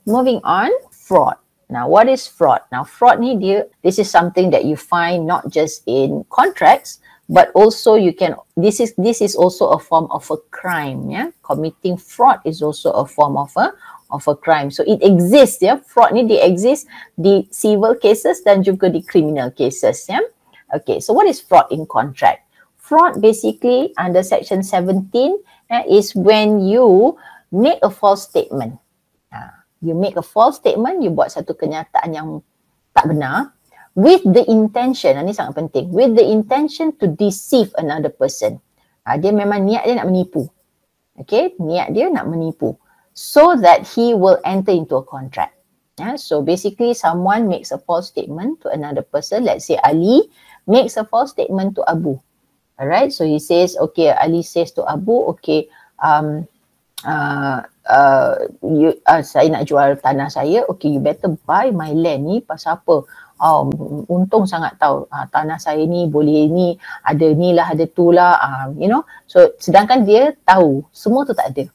Moving on, fraud. Now, what is fraud? Now, fraud ni this is something that you find not just in contracts, but also you can, this is also a form of a crime, yeah. Committing fraud is also a form of a crime. So it exists, yeah. Fraud ni dia exist di civil cases dan juga di criminal cases, yeah. Okay, so what is fraud in contract? Fraud basically under section 17 is when you make a false statement. You make a false statement, you buat satu kenyataan yang tak benar with the intention, ini sangat penting, with the intention to deceive another person. Dia memang niat dia nak menipu. Okay, niat dia nak menipu so that he will enter into a contract. So basically someone makes a false statement to another person. Let's say Ali makes a false statement to Abu. Alright, so he says, okay, Ali says to Abu, okay, saya nak jual tanah saya, okay, you better buy my land ni, pasal apa? Untung sangat tahu, tanah saya ni boleh ni, ada ni lah, ada tu lah, you know. So sedangkan dia tahu semua tu tak ada.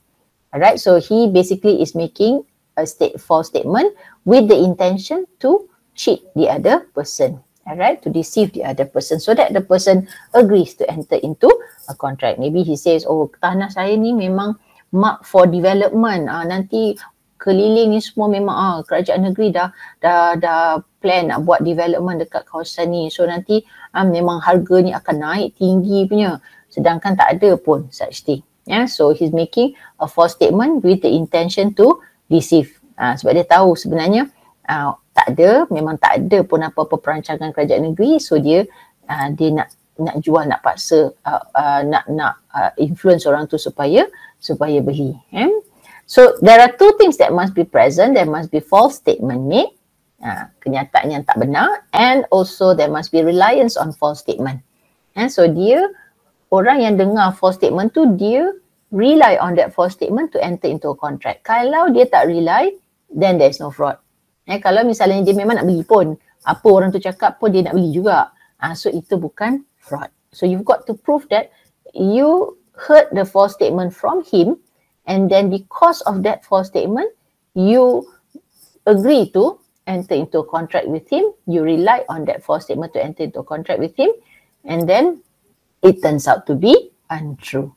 Alright, so he basically is making a false statement with the intention to cheat the other person. Alright, to deceive the other person so that the person agrees to enter into a contract. Maybe he says, oh, tanah saya ni memang mark for development, nanti keliling ni semua memang kerajaan negeri dah plan nak buat development dekat kawasan ni, so nanti memang harga ni akan naik tinggi punya, sedangkan tak ada pun such thing. So he's making a false statement with the intention to deceive, sebab dia tahu sebenarnya tak ada, memang tak ada pun apa-apa perancangan kerajaan negeri, so dia nak jual, nak paksa, nak influence orang tu supaya beli. So there are two things that must be present. There must be false statement made, kenyataan yang tak benar, and also there must be reliance on false statement. So orang yang dengar false statement tu, dia rely on that false statement to enter into a contract. Kalau dia tak rely, then there is no fraud. Kalau misalnya dia memang nak beli pun, apa orang tu cakap pun dia nak beli juga, so itu bukan fraud. So you've got to prove that you heard the false statement from him, and then because of that false statement, you agree to enter into a contract with him, you rely on that false statement to enter into a contract with him, and then it turns out to be untrue.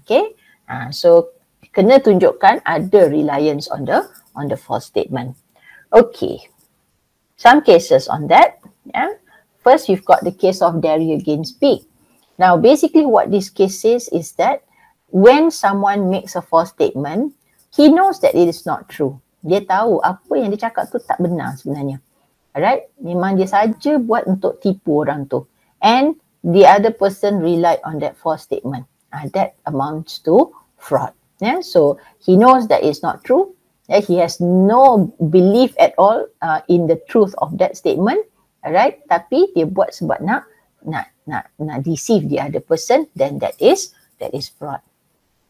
Okay, so kena tunjukkan ada reliance on the false statement. Okay, some cases on that. First, you've got the case of dairy against pig. Now, basically what this case says is that when someone makes a false statement, he knows that it is not true. Dia tahu apa yang dia cakap tu tak benar sebenarnya. Alright, memang dia saja buat untuk tipu orang tu. And the other person relied on that false statement. That amounts to fraud. So he knows that it's not true. He has no belief at all in the truth of that statement. Alright, tapi dia buat sebab nak deceive the other person, then that is fraud.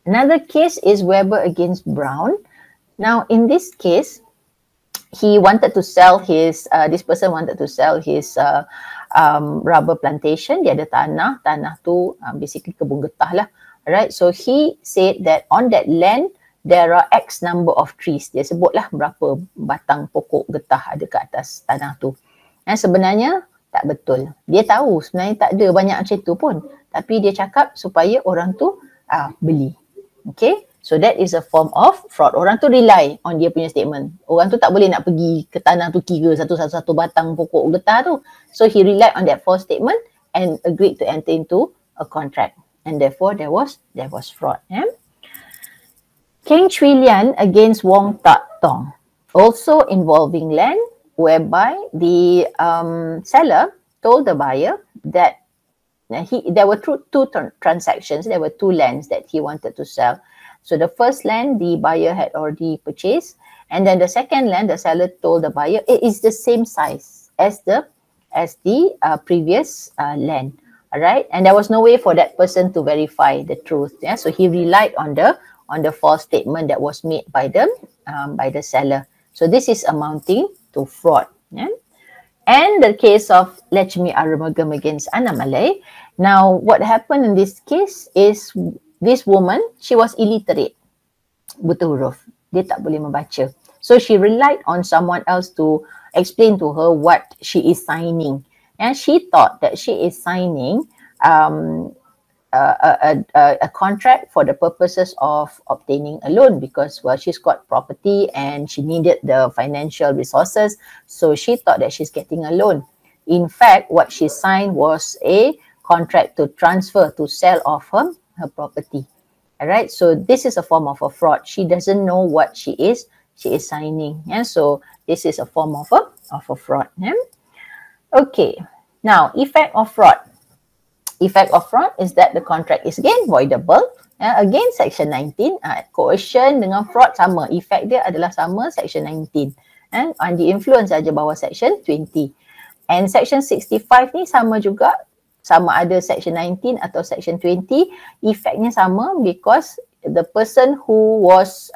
Another case is Weber against Brown. Now in this case, he wanted to sell his this person wanted to sell his rubber plantation. Dia ada tanah tu basically kebun getah lah. Alright, so he said that on that land there are X number of trees. Dia sebutlah berapa batang pokok getah ada kat atas tanah tu. Sebenarnya tak betul. Dia tahu sebenarnya tak ada banyak macam tu pun. Tapi dia cakap supaya orang tu beli. Okay. So that is a form of fraud. Orang tu rely on dia punya statement. Orang tu tak boleh nak pergi ke tanah tu kira satu-satu batang pokok getah tu. So he relied on that false statement and agreed to enter into a contract. And therefore there was fraud. Keng Chui Lian against Wong Tak Tong. Also involving land, whereby the seller told the buyer that there were two transactions. There were two lands that he wanted to sell. So the first land the buyer had already purchased, and then the second land the seller told the buyer it is the same size as the previous land. All right, and there was no way for that person to verify the truth. So he relied on the false statement that was made by the seller. So this is amounting to fraud. And the case of Lechmi Arumugam against Anna Malay. Now, what happened in this case is this woman, she was illiterate. Buta huruf. Dia tak boleh membaca. So she relied on someone else to explain to her what she is signing. And she thought that she is signing a contract for the purposes of obtaining a loan because, well, she's got property and she needed the financial resources. So she thought that she's getting a loan. In fact, what she signed was a contract to transfer, to sell off her property. All right. So this is a form of a fraud. She doesn't know what she is signing. Yeah. So this is a form of a fraud. Yeah. Okay. Now, effect of fraud. Effect of fraud is that the contract is again voidable. Again, Section 19, coercion dengan fraud sama. Effect dia adalah sama, Section 19. Under influence saja bawah Section 20. And Section 65 ni sama juga. Sama ada Section 19 atau Section 20. Effectnya sama because the person who was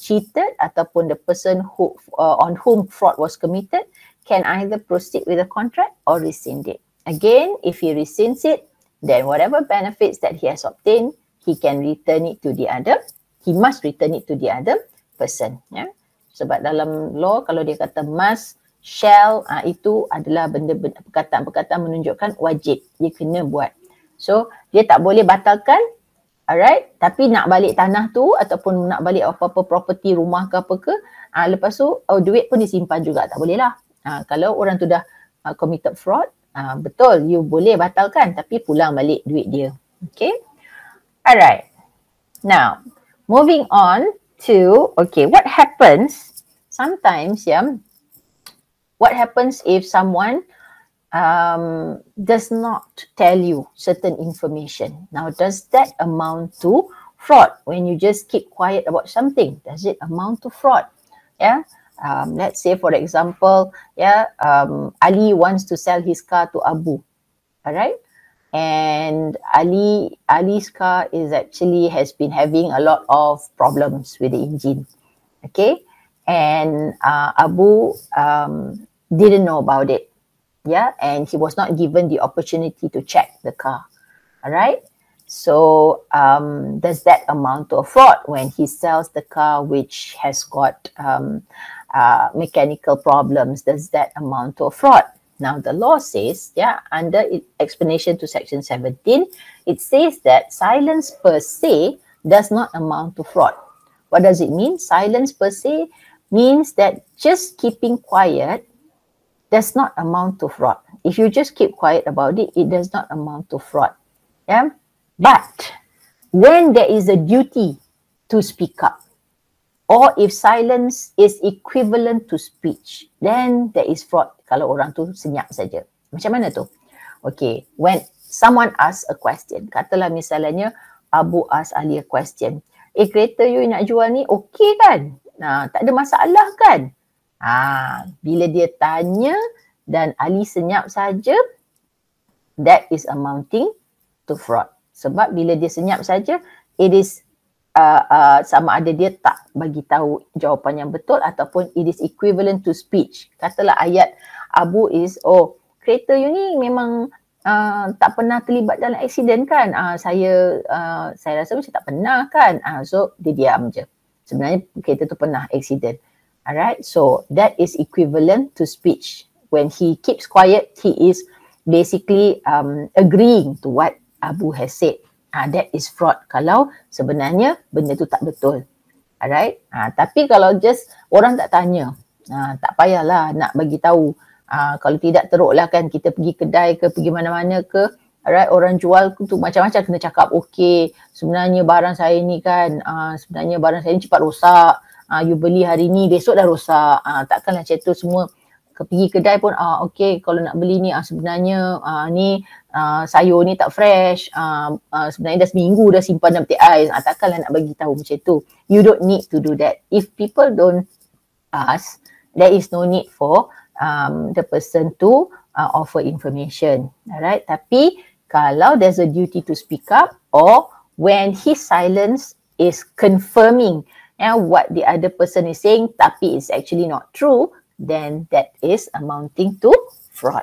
cheated ataupun the person who on whom fraud was committed can either proceed with the contract or rescind it. Again, if he rescinds it, then whatever benefits that he has obtained, he can return it to the other. He must return it to the other person. Ya. Sebab dalam law, kalau dia kata must, shall, itu adalah benda-benda perkataan-perkataan menunjukkan wajib. Dia kena buat. So, dia tak boleh batalkan. Alright. Tapi nak balik tanah tu ataupun nak balik apa-apa property, rumah ke apa ke, lepas tu duit pun disimpan juga. Tak boleh lah. Kalau orang tu dah committed fraud, betul, you boleh batalkan tapi pulang balik duit dia. Okay. Alright. Now, moving on to, okay, what happens sometimes, what happens if someone does not tell you certain information? Now, does that amount to fraud? When you just keep quiet about something, does it amount to fraud? Yeah. Let's say, for example, Ali wants to sell his car to Abu, all right? And Ali's car has been having a lot of problems with the engine, okay? And Abu didn't know about it, and he was not given the opportunity to check the car, all right? So does that amount to a fraud when he sells the car which has got mechanical problems? Does that amount to a fraud? Now the law says, under explanation to Section 17, it says that silence per se does not amount to fraud. What does it mean? Silence per se means that just keeping quiet does not amount to fraud. If you just keep quiet about it, it does not amount to fraud. Yeah. But when there is a duty to speak up, or if silence is equivalent to speech, then there is fraud kalau orang tu senyap saja. Macam mana tu? Okay, when someone asks a question, katalah misalnya Abu ask Ali a question. Kereta you nak jual ni okay kan? Tak ada masalah kan? Bila dia tanya dan Ali senyap saja, that is amounting to fraud. Sebab bila dia senyap saja, it is sama ada dia tak bagi tahu jawapan yang betul ataupun it is equivalent to speech. Katalah ayat Abu is, kereta you ni memang tak pernah terlibat dalam aksiden kan? Saya rasa macam tak pernah kan? So dia diam je. Sebenarnya kereta tu pernah aksiden. Alright, so that is equivalent to speech. When he keeps quiet, he is basically agreeing to what Abu has said. That is fraud kalau sebenarnya benda tu tak betul. Alright. Tapi kalau just orang tak tanya, tak payahlah nak bagi tahu. Kalau tidak teruklah kan kita pergi kedai ke pergi mana-mana ke, alright, orang jual tu macam-macam kena cakap, okay, sebenarnya barang saya ni kan, sebenarnya barang saya ni cepat rosak. You beli hari ni, besok dah rosak. Takkanlah macam tu semua. Pergi kedai pun, okay, kalau nak beli ni, sebenarnya ni sayur ni tak fresh, sebenarnya dah seminggu dah simpan dalam peti ais. Takkanlah nak bagi tahu macam tu. You don't need to do that. If people don't ask, there is no need for the person to offer information. Alright, tapi kalau there's a duty to speak up, or when his silence is confirming what the other person is saying tapi it's actually not true, then that is amounting to fraud.